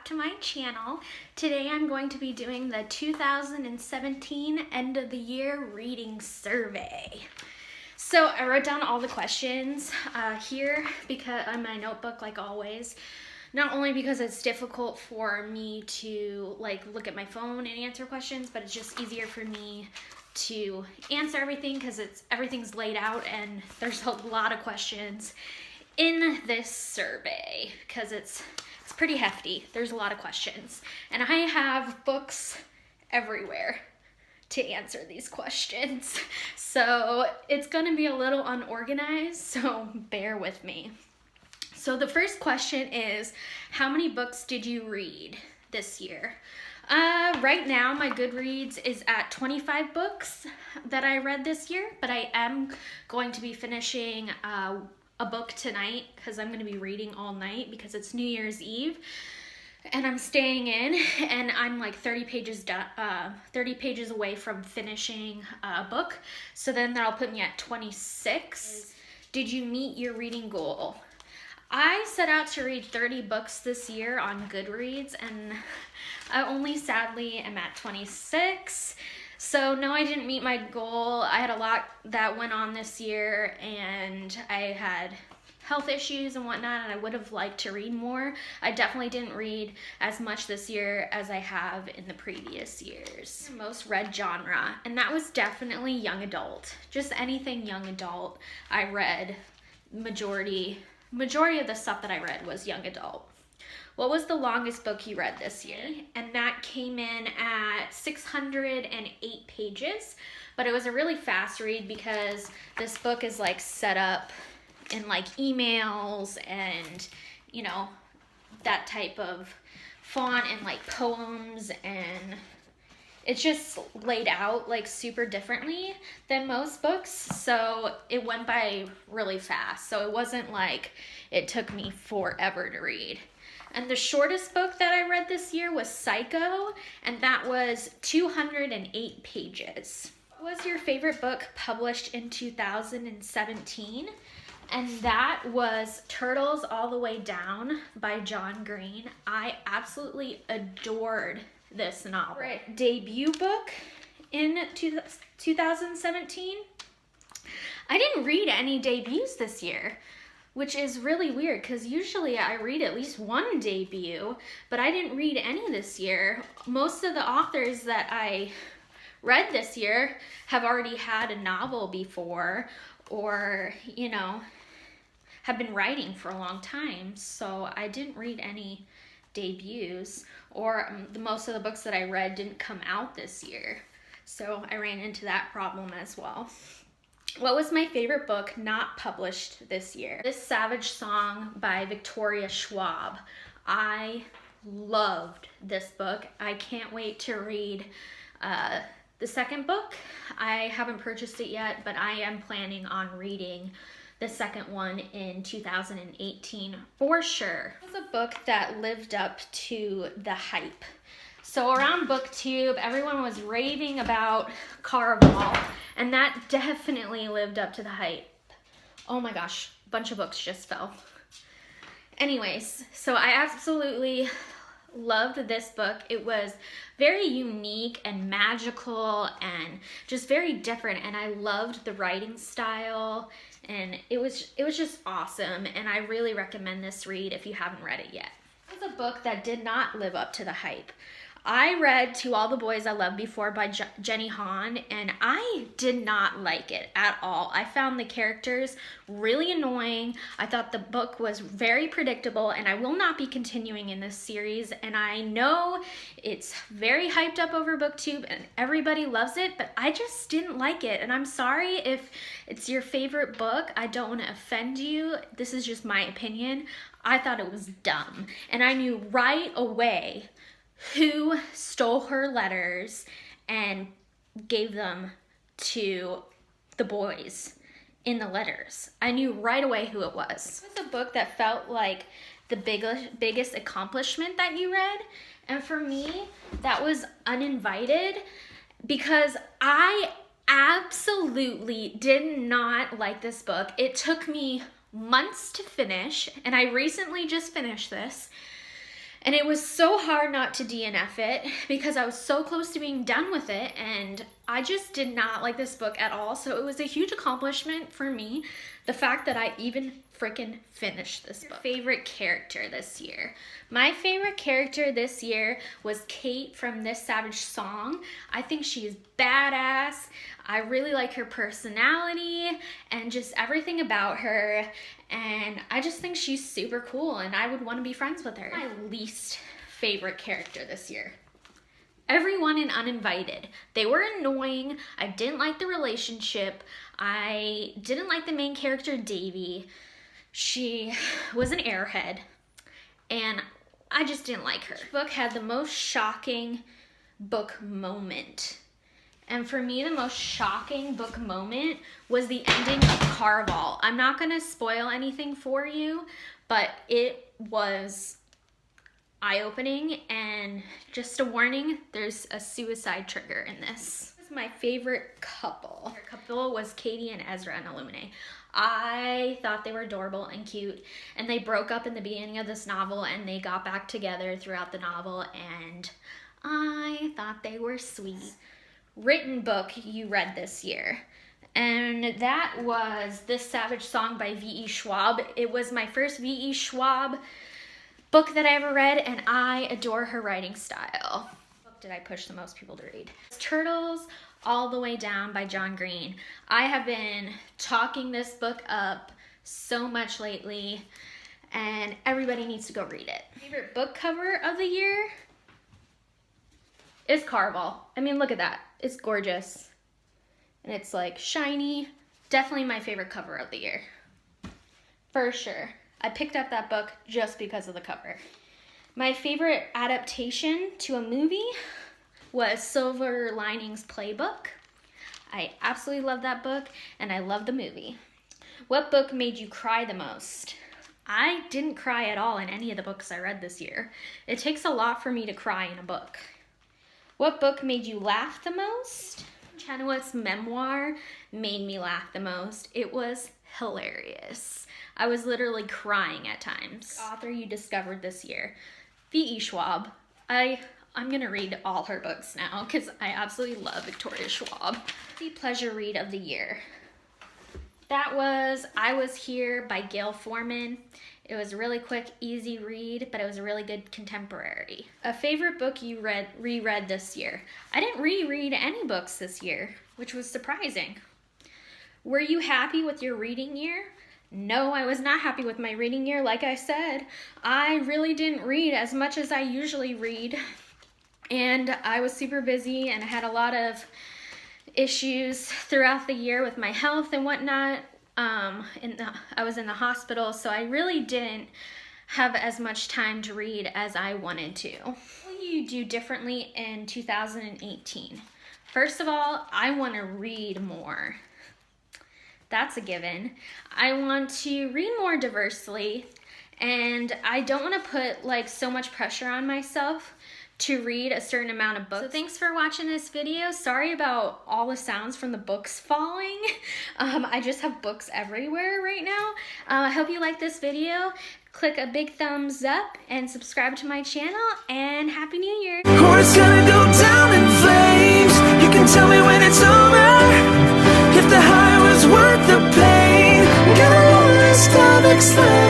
back to my channel. Today I'm going to be doing the 2017 end of the year reading survey. So I wrote down all the questions here because on my notebook, like always. Not only because it's difficult for me to look at my phone and answer questions, but it's just easier for me to answer everything because everything's laid out and there's a lot of questions in this survey because it's pretty hefty. There's a lot of questions and I have books everywhere to answer these questions, so it's gonna be a little unorganized, so bear with me. So the first question is, how many books did you read this year? Right now my Goodreads is at 25 books that I read this year, but I am going to be finishing a book tonight because I'm going to be reading all night because it's New Year's Eve and I'm staying in, and I'm like 30 pages away from finishing a book, so then that'll put me at 26. Did you meet your reading goal? I set out to read 30 books this year on Goodreads, and I only sadly am at 26. So no, I didn't meet my goal. I had a lot that went on this year, and I had health issues and whatnot, and I would have liked to read more. I definitely didn't read as much this year as I have in the previous years. Most read genre, and that was definitely young adult. Just anything young adult I read. Majority of the stuff that I read was young adult. What was the longest book you read this year? And that came in at 608 pages, but it was a really fast read because this book is set up in emails and that type of font and poems, and it's just laid out super differently than most books, so it went by really fast. So it wasn't it took me forever to read. And the shortest book that I read this year was Psycho, and that was 208 pages. What was your favorite book published in 2017? And that was Turtles All the Way Down by John Green. I absolutely adored this novel. Right. Debut book in 2017. I didn't read any debuts this year, which is really weird because usually I read at least one debut, but I didn't read any this year. Most of the authors that I read this year have already had a novel before, or have been writing for a long time, so I didn't read any debuts, or most of the books that I read didn't come out this year, so I ran into that problem as well. What was my favorite book not published this year? This Savage Song by Victoria Schwab. I loved this book. I can't wait to read the second book. I haven't purchased it yet, but I am planning on reading the second one in 2018 for sure. It was a book that lived up to the hype. So around BookTube, everyone was raving about Caraval, and that definitely lived up to the hype. Oh my gosh, a bunch of books just fell. Anyways, so I absolutely loved this book. It was very unique and magical and just very different, and I loved the writing style, and it was just awesome, and I really recommend this read if you haven't read it yet. It was a book that did not live up to the hype. I read To All the Boys I Loved Before by Jenny Han, and I did not like it at all. I found the characters really annoying. I thought the book was very predictable, and I will not be continuing in this series, and I know it's very hyped up over BookTube and everybody loves it, but I just didn't like it, and I'm sorry if it's your favorite book. I don't want to offend you. This is just my opinion. I thought it was dumb, and I knew right away who stole her letters and gave them to the boys in the letters. I knew right away who it was. It was a book that felt like the biggest accomplishment that you read, and for me, that was Uninvited, because I absolutely did not like this book. It took me months to finish, and I recently just finished this. And it was so hard not to DNF it because I was so close to being done with it, and I just did not like this book at all. So it was a huge accomplishment for me, the fact that I even freaking finished this book. Favorite character this year. My favorite character this year was Kate from This Savage Song. I think she is badass. I really like her personality and just everything about her, and I just think she's super cool and I would want to be friends with her. My least favorite character this year. Everyone in Uninvited. They were annoying. I didn't like the relationship. I didn't like the main character, Davy. She was an airhead, and I just didn't like her. This book had the most shocking book moment. And for me, the most shocking book moment was the ending of Caraval. I'm not going to spoil anything for you, but it was eye-opening, and just a warning, there's a suicide trigger in this. This is my favorite couple. Their couple was Katie and Ezra in Illuminae. I thought they were adorable and cute, and they broke up in the beginning of this novel, and they got back together throughout the novel, and I thought they were sweet. Written book you read this year, and that was This Savage Song by V.E. Schwab. It was my first V.E. Schwab book that I ever read, and I adore her writing style. What book did I push the most people to read? Turtles All the Way Down by John Green. I have been talking this book up so much lately, and everybody needs to go read it. Favorite book cover of the year is Caraval. I mean, look at that. It's gorgeous. And it's like shiny. Definitely my favorite cover of the year. For sure. I picked up that book just because of the cover. My favorite adaptation to a movie was Silver Linings Playbook. I absolutely love that book, and I love the movie. What book made you cry the most? I didn't cry at all in any of the books I read this year. It takes a lot for me to cry in a book. What book made you laugh the most? Chenoweth's memoir made me laugh the most. It was hilarious. I was literally crying at times. Author you discovered this year. V.E. Schwab. I'm gonna read all her books now because I absolutely love Victoria Schwab. The pleasure read of the year. That was I Was Here by Gail Forman. It was a really quick, easy read, but it was a really good contemporary. A favorite book you reread this year. I didn't reread any books this year, which was surprising. Were you happy with your reading year? No, I was not happy with my reading year. Like I said, I really didn't read as much as I usually read. And I was super busy, and I had a lot of issues throughout the year with my health and whatnot. I was in the hospital, so I really didn't have as much time to read as I wanted to. What will you do differently in 2018? First of all, I want to read more. That's a given. I want to read more diversely, and I don't want to put like so much pressure on myself to read a certain amount of books. So thanks for watching this video. Sorry about all the sounds from the books falling. I just have books everywhere right now. I hope you like this video. Click a big thumbs up and subscribe to my channel, and Happy New Year. Or it's gonna go down in flames. You can tell me when it's over, if the high was worth the pain. Got a long list of explanations.